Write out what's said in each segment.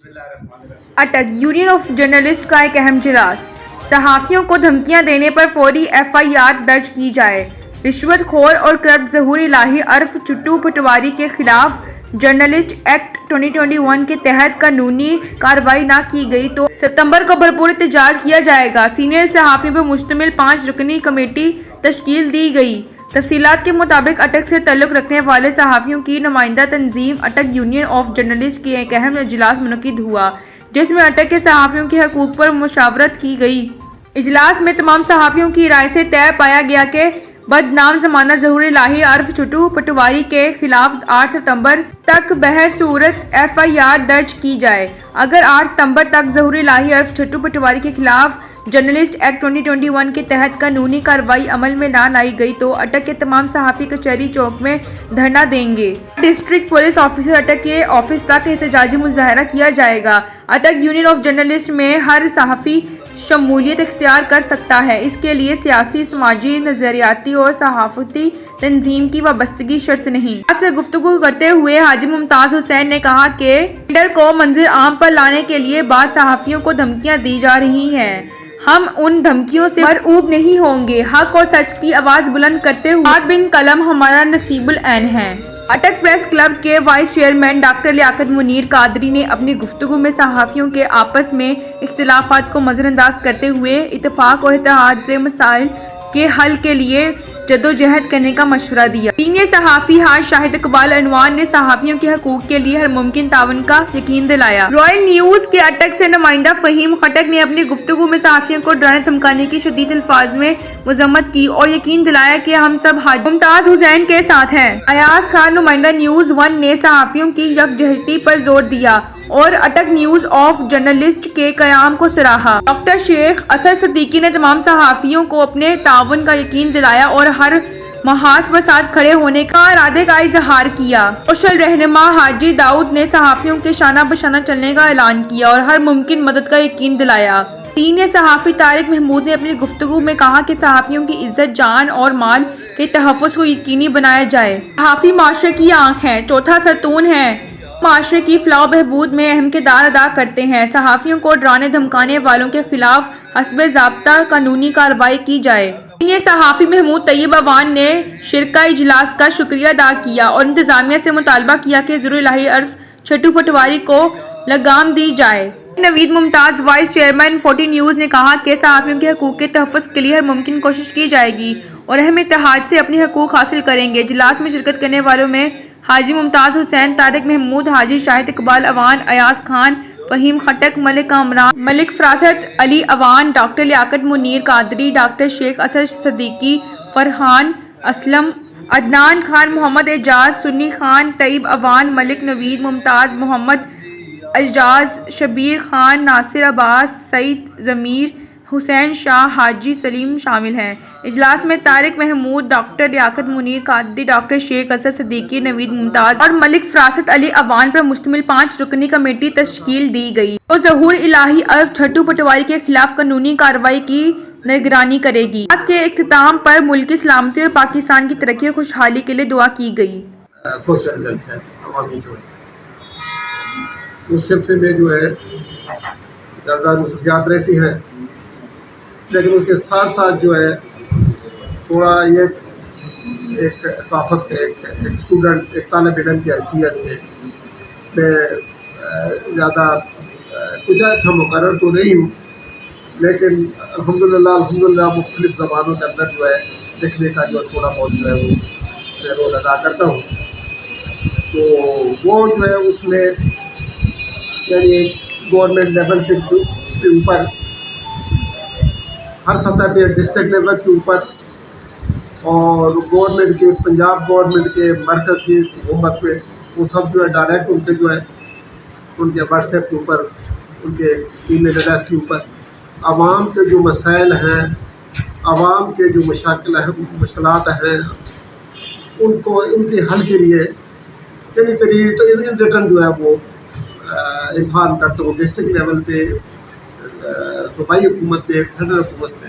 Attock union of journalist کا ایک اہم اجلاس، صحافیوں کو دھمکیاں دینے پر فوری FIR درج کی جائے۔ رشوت خور اور کرپٹ ظہور الہی عرف چھٹو پٹواری کے خلاف جرنلسٹ ایکٹ 2021 کے تحت قانونی کارروائی نہ کی گئی تو ستمبر کو بھرپور احتجاج کیا جائے گا۔ سینئر صحافیوں پر مشتمل 5 رکنی کمیٹی تشکیل دی گئی۔ تفصیلات کے مطابق اٹک سے تعلق رکھنے والے صحافیوں کی نمائندہ تنظیم اٹک یونین آف جرنلسٹ کی ایک اہم اجلاس منعقد ہوا، جس میں اٹک کے صحافیوں کے حقوق پر مشاورت کی گئی۔ اجلاس میں تمام صحافیوں کی رائے سے طے پایا گیا کہ بدنام زمانہ ظہور الہی عرف چھٹو پٹواری کے خلاف 8 ستمبر تک بہرصورت FIR درج کی جائے۔ اگر 8 ستمبر تک ظہور الہی عرف چھٹو پٹواری کے خلاف جرنلسٹ ایکٹ 2021 کے تحت قانونی کارروائی عمل میں نہ لائی گئی تو اٹک کے تمام صحافی کچہری چوک میں دھرنا دیں گے۔ ڈسٹرکٹ پولیس آفیسر اٹک کے آفس تک احتجاجی مظاہرہ کیا جائے گا۔ اٹک یونین آف جرنلسٹ میں ہر صحافی شمولیت اختیار کر سکتا ہے۔ اس کے لیے سیاسی، سماجی، نظریاتی اور صحافتی تنظیم کی وابستگی شرط نہیں۔ آپ سے گفتگو کرتے ہوئے حاجی ممتاز حسین نے کہا کہ ٹینڈر کو منظر عام پر لانے کے لیے بعض صحافیوں کو دھمکیاں دی جا رہی ہیں۔ ہم ان دھمکیوں سے مرعوب نہیں ہوں گے۔ حق اور سچ کی آواز بلند کرتے ہوئے بات بن قلم ہمارا نصیب العین ہے۔ اٹک پریس کلب کے وائس چیئرمین ڈاکٹر لیاقت منیر قادری نے اپنی گفتگو میں صحافیوں کے آپس میں اختلافات کو نظر انداز کرتے ہوئے اتفاق اور اتحاد سے مسائل کے حل کے لیے جدوجہد کرنے کا مشورہ دیا۔ سینئر صحافی حاج شاہد اقبال عنوان نے صحافیوں کے حقوق کے لیے ہر ممکن تعاون کا یقین دلایا۔ رائل نیوز کے اٹک سے نمائندہ فہیم خٹک نے اپنی گفتگو میں صحافیوں کو ڈرانے دھمکانے کی شدید الفاظ میں مذمت کی اور یقین دلایا کہ ہم سب حاجی ممتاز حسین کے ساتھ ہیں۔ ایاز خان نمائندہ نیوز 1 نے صحافیوں کی یکجہتی پر زور دیا اور اٹک نیوز آف جرنلسٹ کے قیام کو سراہا۔ ڈاکٹر شیخ اسد صدیقی نے تمام صحافیوں کو اپنے تعاون کا یقین دلایا اور ہر محاذ پر ساتھ کھڑے ہونے کا ارادے کا اظہار کیا۔ سوشل رہنما حاجی داؤد نے صحافیوں کے شانہ بشانہ چلنے کا اعلان کیا اور ہر ممکن مدد کا یقین دلایا۔ سینئر صحافی طارق محمود نے اپنی گفتگو میں کہا کہ صحافیوں کی عزت، جان اور مال کے تحفظ کو یقینی بنایا جائے۔ صحافی معاشرے کی آنکھ ہیں، چوتھا ستون ہے، معاشرے کی فلاح و بہبود میں اہم کردار ادا کرتے ہیں۔ صحافیوں کو ڈرانے دھمکانے والوں کے خلاف حسب ضابطہ قانونی کارروائی کی جائے۔ سینئر صحافی محمود طیب عوان نے شرکا اجلاس کا شکریہ ادا کیا اور انتظامیہ سے مطالبہ کیا کہ ظہور الہی عرف چھٹو پٹواری کو لگام دی جائے۔ نوید ممتاز وائس چیئرمین 40 نیوز نے کہا کہ صحافیوں کے حقوق کے تحفظ کے لیے ہر ممکن کوشش کی جائے گی اور اہم اتحاد سے اپنے حقوق حاصل کریں گے۔ اجلاس میں شرکت کرنے والوں میں حاجی ممتاز حسین، طارق محمود، حاجی شاہد اقبال عوان، ایاز خان، فہیم خٹک، ملک کامران، ملک فراست علی عوان، ڈاکٹر لیاقت منیر قادری، ڈاکٹر شیخ اسد صدیقی، فرحان اسلم، عدنان خان، محمد اعجاز، سنی خان، طیب عوان، ملک نوید، ممتاز محمد، اعجاز، شبیر خان، ناصر عباس، سعید ضمیر، حسین شاہ، حاجی سلیم شامل ہیں۔ اجلاس میں طارق محمود، ڈاکٹر لیاقت منیر قادری، ڈاکٹر شیخ اسد صدیقی، نوید ممتاز اور ملک فراست علی عوان پر مشتمل 5 رکنی کمیٹی تشکیل دی گئی جو ظہور الہی عرف چھٹو پٹواری کے خلاف قانونی کارروائی کی نگرانی کرے گی۔ اجلاس کے اختتام پر ملکی سلامتی اور پاکستان کی ترقی اور خوشحالی کے لیے دعا کی گئی۔ سوشل ویلفیئر عوامی جو ہے اس سلسلے میں جو ہے زیادہ مصروفیات رہتی ہیں، لیکن اس کے ساتھ ساتھ جو ہے تھوڑا یہ ایک صحافت کے ایک اسٹوڈنٹ، ایک طالب علم کی حیثیت سے میں زیادہ کچھ اچھا مقرر تو نہیں ہوں، لیکن الحمدللہ مختلف زبانوں کے اندر جو ہے لکھنے کا جو تھوڑا بہت جو ہے وہ رول ادا کرتا ہوں۔ تو وہ جو ہے اس میں یعنی گورنمنٹ لیول کے اوپر، ہر سطح پہ، ڈسٹرکٹ لیول کے اوپر اور گورنمنٹ کے، پنجاب گورنمنٹ کے، مرکز کی حکومت پہ، وہ سب جو ہے ڈائریکٹ ان کے جو ہے ان کے واٹس ایپ کے اوپر، ان کے ای میل ایڈریس کے اوپر عوام کے جو مسائل ہیں، عوام کے جو مشکلات ہیں، ان کو ان کے حل کے لیے ان ریٹرن جو ہے وہ انفارم کرتا ہوں ڈسٹرکٹ لیول پہ، صوبائی حکومت پہ، فیڈرل حکومت پہ۔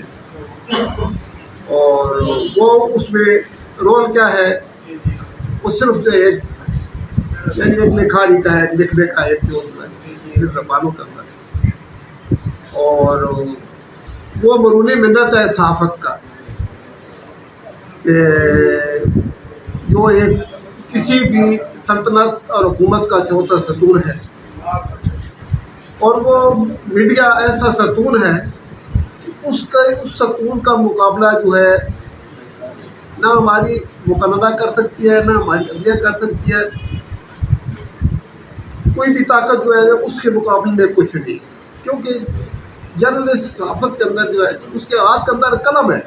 اور وہ اس میں رول کیا ہے، وہ صرف جو ایک یعنی ایک لکھاری کا ہے، لکھنے کا ایک جو اپنی زبانوں کے اندر، اور وہ مرونی منت ہے صحافت کا کہ جو ایک کسی بھی سلطنت اور حکومت کا چوتھا ستون ہے، اور وہ میڈیا ایسا ستون ہے کہ اس ستون کا مقابلہ جو ہے نہ ہماری مقننہ کر سکتی ہے، نہ ہماری عدلیہ کر سکتی ہے، کوئی بھی طاقت جو ہے اس کے مقابلے میں کچھ نہیں، کیونکہ جرنلسٹ صحافت کے اندر جو ہے اس کے ہاتھ کے اندر قلم ہے،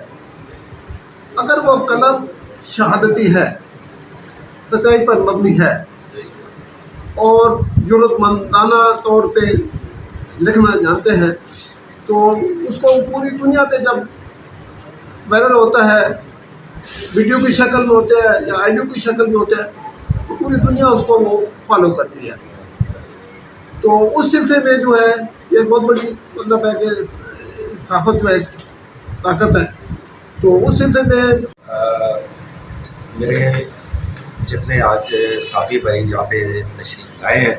اگر وہ قلم شہادتی ہے، سچائی پر مبنی ہے اور جرأت مندانہ طور پہ لکھنا جانتے ہیں، تو اس کو پوری دنیا پہ جب وائرل ہوتا ہے، ویڈیو کی شکل میں ہوتا ہے یا آڈیو کی شکل میں ہوتا ہے، تو پوری دنیا اس کو وہ فالو کرتی ہے۔ تو اس سلسلے میں جو ہے یہ بہت بڑی مطلب ہے کہ صحافت جو ہے طاقت ہے، تو اس سلسلے میں میرے جتنے آج صحافی بھائی یہاں پہ تشریف لائے ہیں،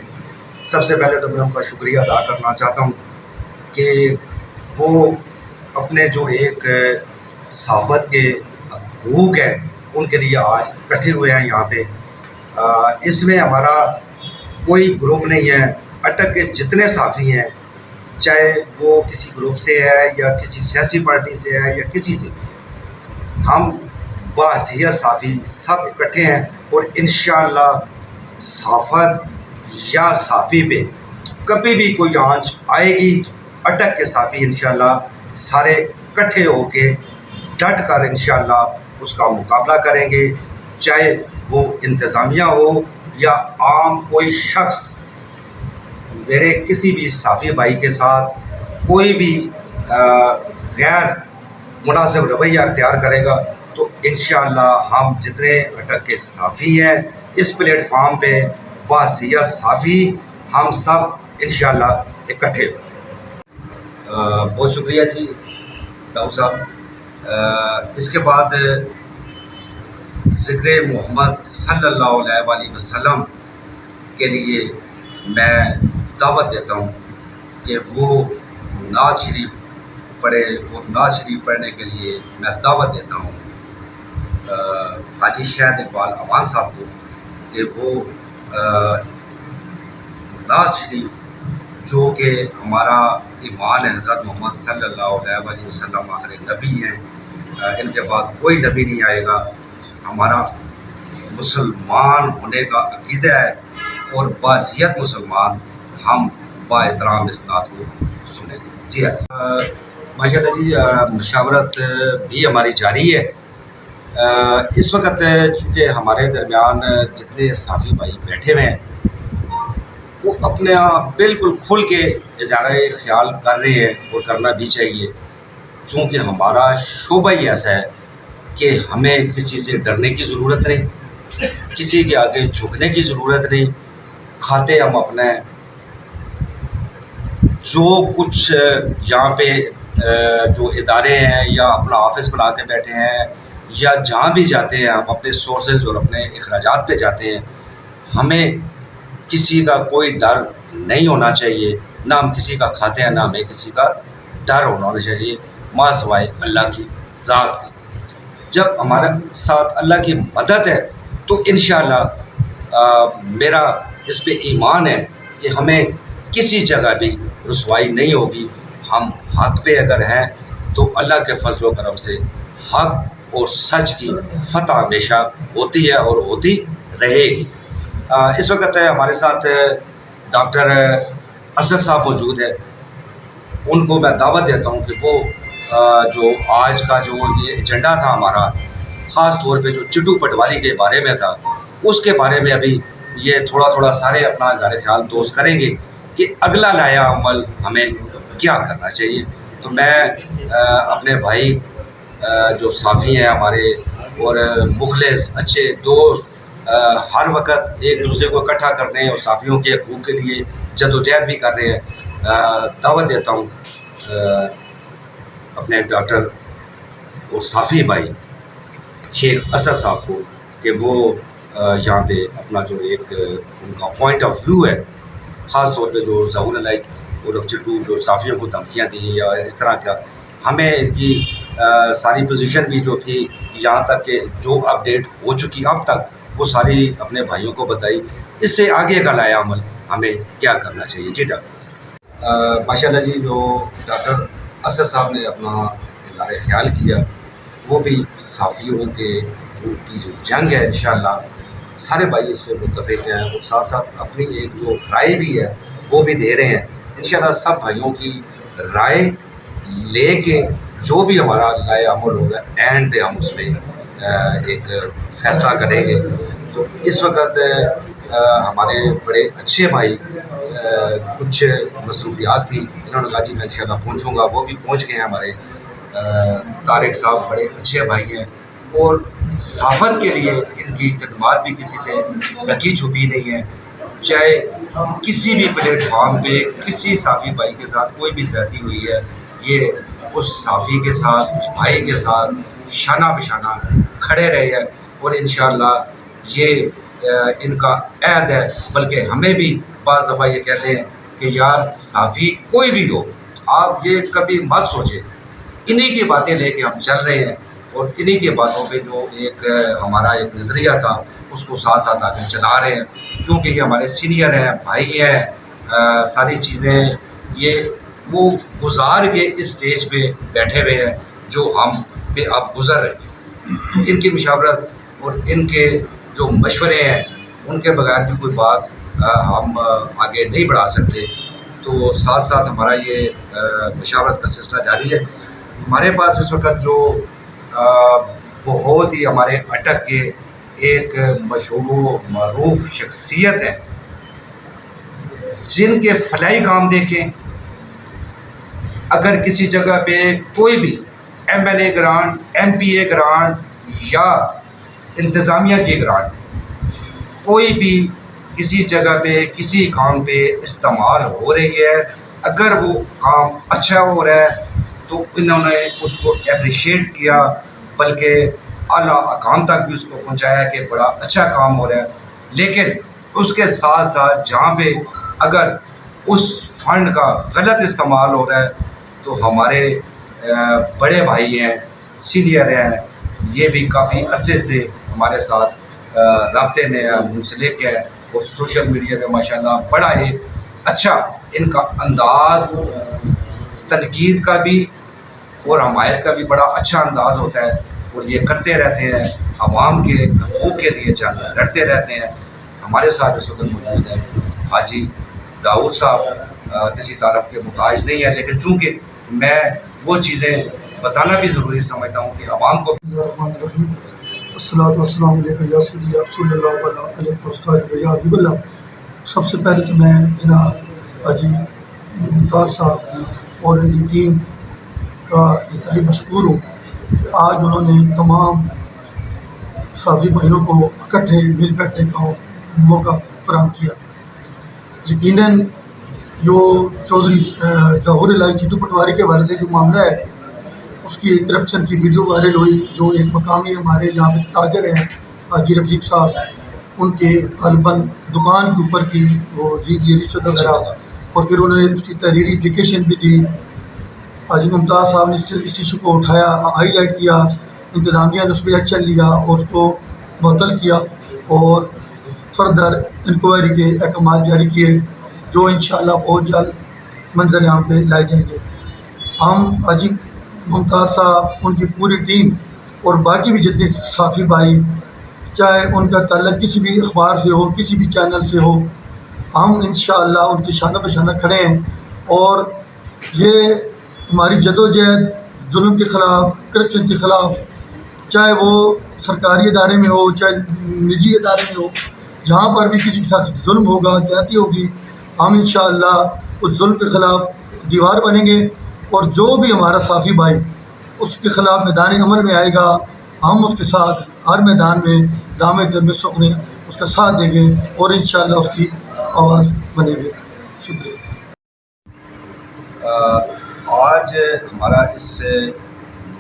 سب سے پہلے تو میں ان کا شکریہ ادا کرنا چاہتا ہوں کہ وہ اپنے جو ایک صحافت کے حقوق ہیں ان کے لیے آج اکٹھے ہوئے ہیں یہاں پہ۔ اس میں ہمارا کوئی گروپ نہیں ہے، اٹک کے جتنے صحافی ہیں، چاہے وہ کسی گروپ سے ہے یا کسی سیاسی پارٹی سے ہے یا کسی سے، ہم باحثیت صحافی سب اکٹھے ہیں، اور انشاءاللہ صحافت یا صحافی پہ کبھی بھی کوئی آنچ آئے گی، اٹک کے صحافی انشاءاللہ سارے اکٹھے ہو کے ڈٹ کر انشاءاللہ اس کا مقابلہ کریں گے، چاہے وہ انتظامیہ ہو یا عام کوئی شخص۔ میرے کسی بھی صحافی بھائی کے ساتھ کوئی بھی غیر مناسب رویہ اختیار کرے گا تو انشاءاللہ ہم جتنے اٹک کے صحافی ہیں اس پلیٹ فارم پہ باحثیت صحافی ہم سب انشاءاللہ اکٹھے۔ بہت شکریہ جی ڈاکٹر صاحب۔ اس کے بعد ذکر محمد صلی اللہ علیہ وآلہ وسلم کے لیے میں دعوت دیتا ہوں کہ وہ نعت شریف پڑھے، وہ نعت شریف پڑھنے کے لیے میں دعوت دیتا ہوں حاجی شاہد اقبال امان صاحب کو کہ وہ نعت شریف جو کہ ہمارا ایمان ہے حضرت محمد صلی اللہ علیہ وآلہ وسلم آخر نبی ہیں، ان کے بعد کوئی نبی نہیں آئے گا، ہمارا مسلمان ہونے کا عقیدہ ہے، اور باحثیت مسلمان ہم با احترام اس نعت کو سنیں گے۔ جی ہاں ماشاء اللہ جی، مشاورت بھی ہماری جاری ہے۔ اس وقت چونکہ ہمارے درمیان جتنے صحافی بھائی بیٹھے ہوئے ہیں وہ اپنے آپ بالکل کھل کے اظہار خیال کر رہے ہیں، اور کرنا بھی چاہیے، چونکہ ہمارا شعبہ ہی ایسا ہے کہ ہمیں کسی سے ڈرنے کی ضرورت نہیں، کسی کے آگے جھکنے کی ضرورت نہیں، کھاتے ہم اپنے جو کچھ یہاں پہ جو ادارے ہیں یا اپنا آفس بنا کے بیٹھے ہیں یا جہاں بھی جاتے ہیں ہم اپنے سورسز اور اپنے اخراجات پہ جاتے ہیں، ہمیں کسی کا کوئی ڈر نہیں ہونا چاہیے، نہ ہم کسی کا کھاتے ہیں نہ ہمیں کسی کا ڈر ہونا چاہیے ما سوائے اللہ کی ذات کی۔ جب ہمارے ساتھ اللہ کی مدد ہے تو انشاءاللہ میرا اس پہ ایمان ہے کہ ہمیں کسی جگہ بھی رسوائی نہیں ہوگی۔ ہم حق پہ اگر ہیں تو اللہ کے فضل و کرم سے حق اور سچ کی فتح ہمیشہ ہوتی ہے اور ہوتی رہے گی۔ اس وقت ہمارے ساتھ ڈاکٹر اسد صاحب موجود ہے، ان کو میں دعوت دیتا ہوں کہ وہ جو آج کا جو یہ ایجنڈا تھا ہمارا، خاص طور پہ جو چٹو پٹواری کے بارے میں تھا، اس کے بارے میں ابھی یہ تھوڑا سارے اپنا اظہار خیال دوست کریں گے کہ اگلا لایا عمل ہمیں کیا کرنا چاہیے۔ تو میں اپنے بھائی جو صحافی ہیں ہمارے اور مخلص اچھے دوست، ہر وقت ایک دوسرے کو اکٹھا کرنے اور صحافیوں کے حقوق کے لیے جدوجہد بھی کر رہے ہیں، دعوت دیتا ہوں اپنے ڈاکٹر اور صحافی بھائی شیخ اسد صاحب کو کہ وہ یہاں پہ اپنا جو ایک ان کا پوائنٹ آف ویو ہے خاص طور پہ جو ظہور الہی اور چٹو جو صحافیوں کو دھمکیاں دیں یا اس طرح کا، ہمیں ان کی ساری پوزیشن بھی جو تھی یہاں تک کہ جو اپڈیٹ ہو چکی اب تک وہ ساری اپنے بھائیوں کو بتائی. اس سے آگے کا لایا عمل ہمیں کیا کرنا چاہیے؟ جی ڈاکٹر صاحب. ماشاء اللہ جی، جو ڈاکٹر اسد صاحب نے اپنا اظہار خیال کیا وہ بھی صحافیوں کے کی جو جنگ ہے انشاءاللہ سارے بھائی اس پہ متفق ہیں، اور ساتھ ساتھ اپنی ایک جو رائے بھی ہے وہ بھی دے رہے ہیں. انشاءاللہ سب بھائیوں کی رائے لے کے جو بھی ہمارا لائے عمل ہوگا اینڈ پہ ہم اس میں ایک فیصلہ کریں گے. تو اس وقت ہمارے بڑے اچھے بھائی کچھ مصروفیات تھی، انہوں نے کہا جی میں انشاءاللہ پہنچوں گا، وہ بھی پہنچ گئے ہیں. ہمارے طارق صاحب بڑے اچھے بھائی ہیں اور صحافت کے لیے ان کی خدمات بھی کسی سے ڈھکی چھپی نہیں ہے. چاہے کسی بھی پلیٹ فارم پہ کسی صحافی بھائی کے ساتھ کوئی بھی زیادتی ہوئی ہے، یہ اس صحافی کے ساتھ اس بھائی کے ساتھ شانہ بشانہ کھڑے رہے ہیں. اور انشاءاللہ یہ ان کا عہد ہے. بلکہ ہمیں بھی بعض دفعہ یہ کہتے ہیں کہ یار صحافی کوئی بھی ہو آپ یہ کبھی مت سوچیں، انہی کی باتیں لے کے ہم چل رہے ہیں اور انہی کے باتوں پہ جو ایک ہمارا ایک نظریہ تھا اس کو ساتھ ساتھ آگے چلا رہے ہیں، کیونکہ یہ ہمارے سینئر ہیں، بھائی ہیں. ساری چیزیں یہ وہ گزار کے اس سٹیج پہ بیٹھے ہوئے ہیں جو ہم پہ اب گزر رہے ہیں. ان کی مشاورت اور ان کے جو مشورے ہیں ان کے بغیر بھی کوئی بات ہم آگے نہیں بڑھا سکتے. تو ساتھ ساتھ ہمارا یہ مشاورت کا سلسلہ جاری ہے. ہمارے پاس اس وقت جو بہت ہی ہمارے اٹک کے ایک مشہور و معروف شخصیت ہیں جن کے فلاحی کام دیکھیں، اگر کسی جگہ پہ کوئی بھی M L A grant, M P A grant یا انتظامیہ کی گرانٹ کوئی بھی کسی جگہ پہ کسی کام پہ استعمال ہو رہی ہے، اگر وہ کام اچھا ہو رہا ہے تو انہوں نے اس کو اپریشیٹ کیا، بلکہ اعلیٰ حکام تک بھی اس کو پہنچایا کہ بڑا اچھا کام ہو رہا ہے. لیکن اس کے ساتھ ساتھ جہاں پہ اگر اس فنڈ کا غلط استعمال ہو رہا ہے تو ہمارے بڑے بھائی ہیں، سینئر ہیں، یہ بھی کافی عرصے سے ہمارے ساتھ رابطے میں منسلک ہے اور سوشل میڈیا پہ ماشاءاللہ بڑا ایک اچھا ان کا انداز تنقید کا بھی اور حمایت کا بھی بڑا اچھا انداز ہوتا ہے اور یہ کرتے رہتے ہیں، عوام کے حقوق کے لیے لڑتے رہتے ہیں. ہمارے ساتھ اس وقت موجود ہیں حاجی داؤد صاحب، کسی تعارف کے محتاج نہیں ہے، لیکن چونکہ میں وہ چیزیں بتانا بھی ضروری سمجھتا ہوں کہ عوام کو. الصلاۃ والسلام علیکم یا سیدی یا رسول اللہ علیہ وسلم یا حبیب اللہ. سب سے پہلے تو میں جناب حاجی ممتاز صاحب اور ان کی ٹیم کا انتہائی مشکور ہوں کہ آج انہوں نے تمام صحافی بھائیوں کو اکٹھے مل بیٹھنے کا موقع فراہم کیا. یقیناً جو چودھری ظہور الہی چٹو پٹواری کے حوالے سے جو معاملہ ہے اس کی کرپشن کی ویڈیو وائرل ہوئی، جو ایک مقامی ہمارے یہاں پہ تاجر ہیں حاجی رفیق صاحب، ان کے غالباً دکان کے اوپر کی وہ دی رشوت وغیرہ، اور پھر انہوں نے اس کی تحریری اپلیکیشن بھی دی. حاجی ممتاز صاحب نے اس ایشو کو اٹھایا، ہائی لائٹ کیا، انتظامیہ نے اس پہ ایکشن لیا اور اس کو معطل کیا اور فردر انکوائری کے احکامات جاری کیے جو انشاءاللہ بہت جلد منظر عام پہ لائے جائیں گے. ہم حاجی ممتاز صاحب، ان کی پوری ٹیم اور باقی بھی جتنے صحافی بھائی، چاہے ان کا تعلق کسی بھی اخبار سے ہو، کسی بھی چینل سے ہو، ہم انشاءاللہ ان کی شانہ بشانہ کھڑے ہیں. اور یہ ہماری جدوجہد ظلم کے خلاف، کرپشن کے خلاف، چاہے وہ سرکاری ادارے میں ہو چاہے نجی ادارے میں ہو، جہاں پر بھی کسی کے ساتھ ظلم ہوگا، زیادتی ہوگی، ہم انشاءاللہ اس ظلم کے خلاف دیوار بنیں گے. اور جو بھی ہمارا صحافی بھائی اس کے خلاف میدان عمل میں آئے گا، ہم اس کے ساتھ ہر میدان میں دامے دل میں سخنے اس کا ساتھ دیں گے اور انشاءاللہ اس کی آواز بنیں گے. شکریہ. آج ہمارا اس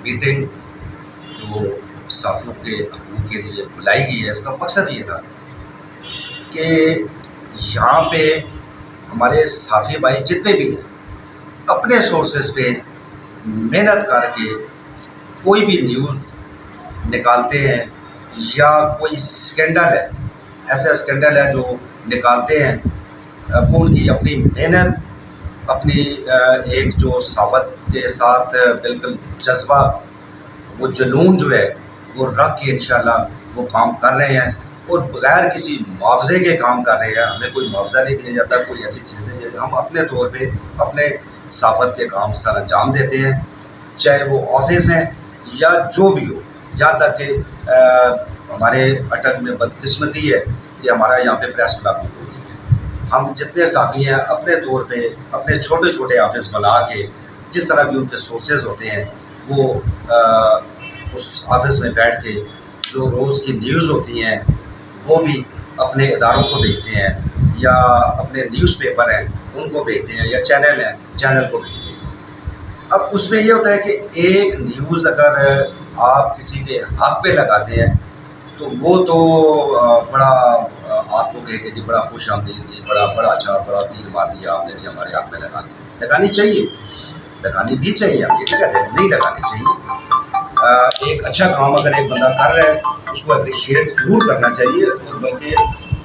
میٹنگ جو صحافیوں کے حقوق کے لیے بلائی گئی ہے، اس کا مقصد یہ تھا کہ یہاں پہ ہمارے صحافی بھائی جتنے بھی ہیں اپنے سورسز پہ محنت کر کے کوئی بھی نیوز نکالتے ہیں یا کوئی اسکینڈل ہے، ایسا اسکینڈل ہے جو نکالتے ہیں، وہ ان کی اپنی محنت، اپنی ایک جو صحافت کے ساتھ بالکل جذبہ، وہ جنون جو ہے وہ رکھ کے انشاءاللہ وہ کام کر رہے ہیں اور بغیر کسی معاوضے کے کام کر رہے ہیں۔ ہمیں کوئی معاوضہ نہیں دیا جاتا، کوئی ایسی چیز نہیں دیتے، ہم اپنے طور پہ اپنے صحافت کے کام سر انجام دیتے ہیں، چاہے وہ آفس ہیں یا جو بھی ہو۔ یہاں تک کہ ہمارے اٹک میں بدقسمتی ہے کہ ہمارا یہاں پہ پریس کلب بھی کوئی نہیں ہے۔ ہم جتنے صحافی ہیں اپنے طور پہ اپنے چھوٹے چھوٹے آفس بنا کے، جس طرح بھی ان کے سورسز ہوتے ہیں، وہ اس آفس میں بیٹھ کے جو روز کی نیوز ہوتی ہیں وہ بھی اپنے اداروں کو بھیجتے ہیں، یا اپنے نیوز پیپر ہیں ان کو بھیجتے ہیں، یا چینل ہیں چینل کو بھیجتے ہیں۔ اب اس میں یہ ہوتا ہے کہ ایک نیوز اگر آپ کسی کے حق پہ لگاتے ہیں تو وہ تو بڑا آپ کو کہے کہ جی بڑا خوش آمدید جی، بڑا اچھا، بڑا تیر مار دیا آپ نے جی، ہمارے حق پہ لگا دی۔ لگانی چاہیے، لگانی بھی چاہیے، ہم یہ کہتے ہیں نہیں لگانی چاہیے۔ ایک اچھا کام اگر ایک بندہ کر رہا ہے اس کو اپریشیٹ ضرور کرنا چاہیے، اور بلکہ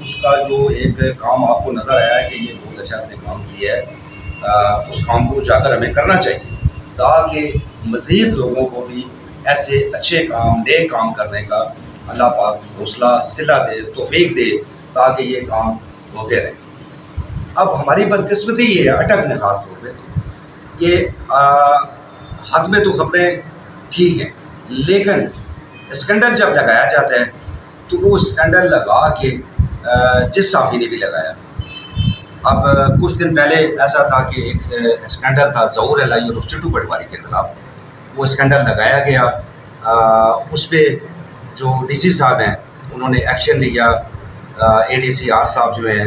اس کا جو ایک کام آپ کو نظر آیا ہے کہ یہ بہت اچھا اس نے کام کیا ہے، اس کام کو جا کر ہمیں کرنا چاہیے تاکہ مزید لوگوں کو بھی ایسے اچھے کام، نیک کام کرنے کا اللہ پاک حوصلہ صلہ دے، توفیق دے، تاکہ یہ کام ہوتے رہیں۔ اب ہماری بدقسمتی یہ ہے اٹک میں خاص طور پہ کہ حق میں تو خبریں ٹھیک ہیں، لیکن اسکینڈل جب لگایا جاتا ہے تو وہ اسکینڈل لگا کے جس صحافی نے بھی لگایا۔ اب کچھ دن پہلے ایسا تھا کہ ایک اسکینڈل تھا ظہور الہی اور چٹو پٹواری کے خلاف، وہ اسکینڈل لگایا گیا، اس پہ جو ڈی سی صاحب ہیں انہوں نے ایکشن لیا، اے ڈی سی آر صاحب جو ہیں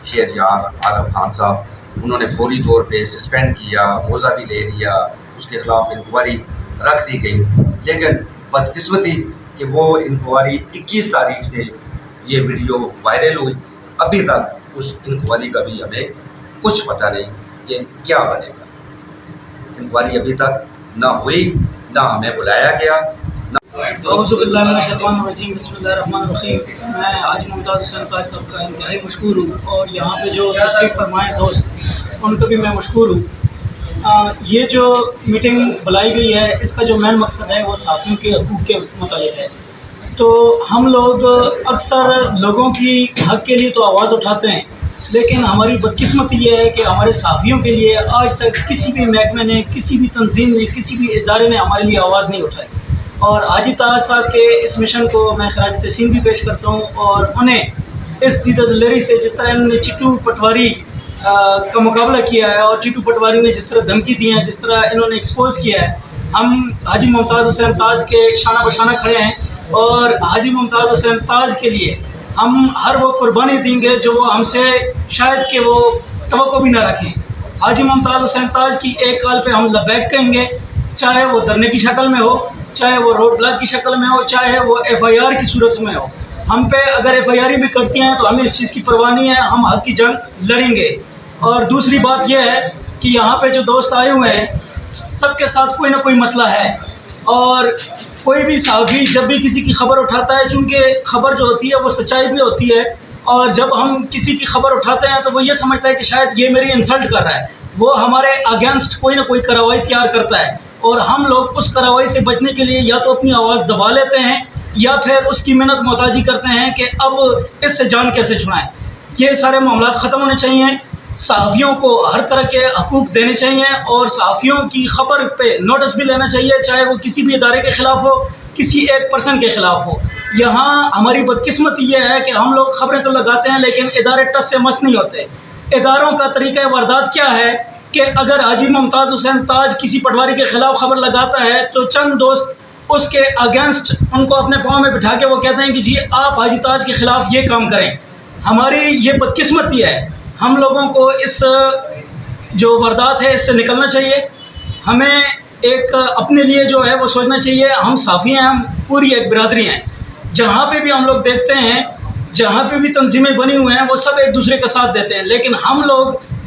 شہریار عارف خان صاحب، انہوں نے فوری طور پہ سسپینڈ کیا، موضع بھی لے لیا، اس کے خلاف انکوائری رکھ دی گئی۔ لیکن بدقسمتی کہ وہ انکوائری 21 تاریخ سے یہ ویڈیو وائرل ہوئی، ابھی تک اس انکوائری کا بھی ہمیں کچھ پتہ نہیں کہ کیا بنے گا۔ انکوائری ابھی تک نہ ہوئی، نہ ہمیں بلایا گیا۔ اعوذ باللہ من الشیطان الرجیم، بسم اللہ الرحمن الرحیم۔ میں حاجی ممتاز حسین تاج صاحب کا انتہائی مشکور ہوں، اور یہاں پہ جو تشریف فرمائے دوست ان کو بھی میں مشکور ہوں۔ یہ جو میٹنگ بلائی گئی ہے اس کا جو مین مقصد ہے وہ صحافیوں کے حقوق کے متعلق ہے۔ تو ہم لوگ اکثر لوگوں کی حق کے لیے تو آواز اٹھاتے ہیں، لیکن ہماری بدقسمتی یہ ہے کہ ہمارے صحافیوں کے لیے آج تک کسی بھی محکمے نے، کسی بھی تنظیم نے، کسی بھی ادارے نے ہمارے لیے آواز نہیں اٹھائی۔ اور حاجی تاج صاحب کے اس مشن کو میں خراج تحسین بھی پیش کرتا ہوں، اور انہیں اس دیدہ دلری سے جس طرح انہوں نے چٹو پٹواری کا مقابلہ کیا ہے، اور چٹو پٹواری نے جس طرح دھمکی دی ہے، جس طرح انہوں نے ایکسپوز کیا ہے، ہم حاجی ممتاز حسین تاج کے شانہ بشانہ کھڑے ہیں، اور حاجی ممتاز حسین تاج کے لیے ہم ہر وہ قربانی دیں گے جو وہ ہم سے شاید کہ وہ توقع بھی نہ رکھیں۔ حاجی ممتاز حسین تاج کی ایک کال پہ ہم لبیک کہیں گے، چاہے وہ دھرنے کی شکل میں ہو، چاہے وہ روڈ بلاک کی شکل میں ہو، چاہے وہ ایف آئی آر کی صورت میں ہو۔ ہم پہ اگر ایف آئی آر بھی کرتی ہیں تو ہمیں اس چیز کی پرواہ نہیں ہے، ہم حق کی جنگ لڑیں گے۔ اور دوسری بات یہ ہے کہ یہاں پہ جو دوست آئے ہوئے ہیں سب کے ساتھ کوئی نہ کوئی مسئلہ ہے، اور کوئی بھی صحافی جب بھی کسی کی خبر اٹھاتا ہے، چونکہ خبر جو ہوتی ہے وہ سچائی بھی ہوتی ہے، اور جب ہم کسی کی خبر اٹھاتے ہیں تو وہ یہ سمجھتا ہے کہ شاید یہ میری انسلٹ کر رہا ہے، وہ ہمارے اگینسٹ کوئی نہ کوئی کارروائی تیار کرتا ہے، اور ہم لوگ اس کارروائی سے بچنے کے لیے یا تو اپنی آواز دبا لیتے ہیں یا پھر اس کی منت محتاجی کرتے ہیں کہ اب اس سے جان کیسے چھڑائیں۔ یہ سارے معاملات ختم ہونے چاہیے، صحافیوں کو ہر طرح کے حقوق دینے چاہیے، اور صحافیوں کی خبر پہ نوٹس بھی لینا چاہیے، چاہے وہ کسی بھی ادارے کے خلاف ہو، کسی ایک پرسن کے خلاف ہو۔ یہاں ہماری بدقسمتی یہ ہے کہ ہم لوگ خبریں تو لگاتے ہیں لیکن ادارے ٹس سے مس نہیں ہوتے۔ اداروں کا طریقہ واردات کیا ہے کہ اگر حاجی ممتاز حسین تاج کسی پٹواری کے خلاف خبر لگاتا ہے تو چند دوست اس کے اگینسٹ ان کو اپنے پاؤں میں بٹھا کے وہ کہتے ہیں کہ جی آپ حاجی تاج کے خلاف یہ کام کریں۔ ہماری یہ بدقسمتی ہے، ہم لوگوں کو اس جو واردات ہے اس سے نکلنا چاہیے۔ ہمیں ایک اپنے لیے جو ہے وہ سوچنا چاہیے، ہم صحافی ہیں، ہم پوری ایک برادری ہیں، جہاں پہ بھی ہم لوگ دیکھتے ہیں، جہاں پہ بھی تنظیمیں بنی ہوئے ہیں وہ سب ایک دوسرے کا ساتھ دیتے ہیں، لیکن ہم لوگ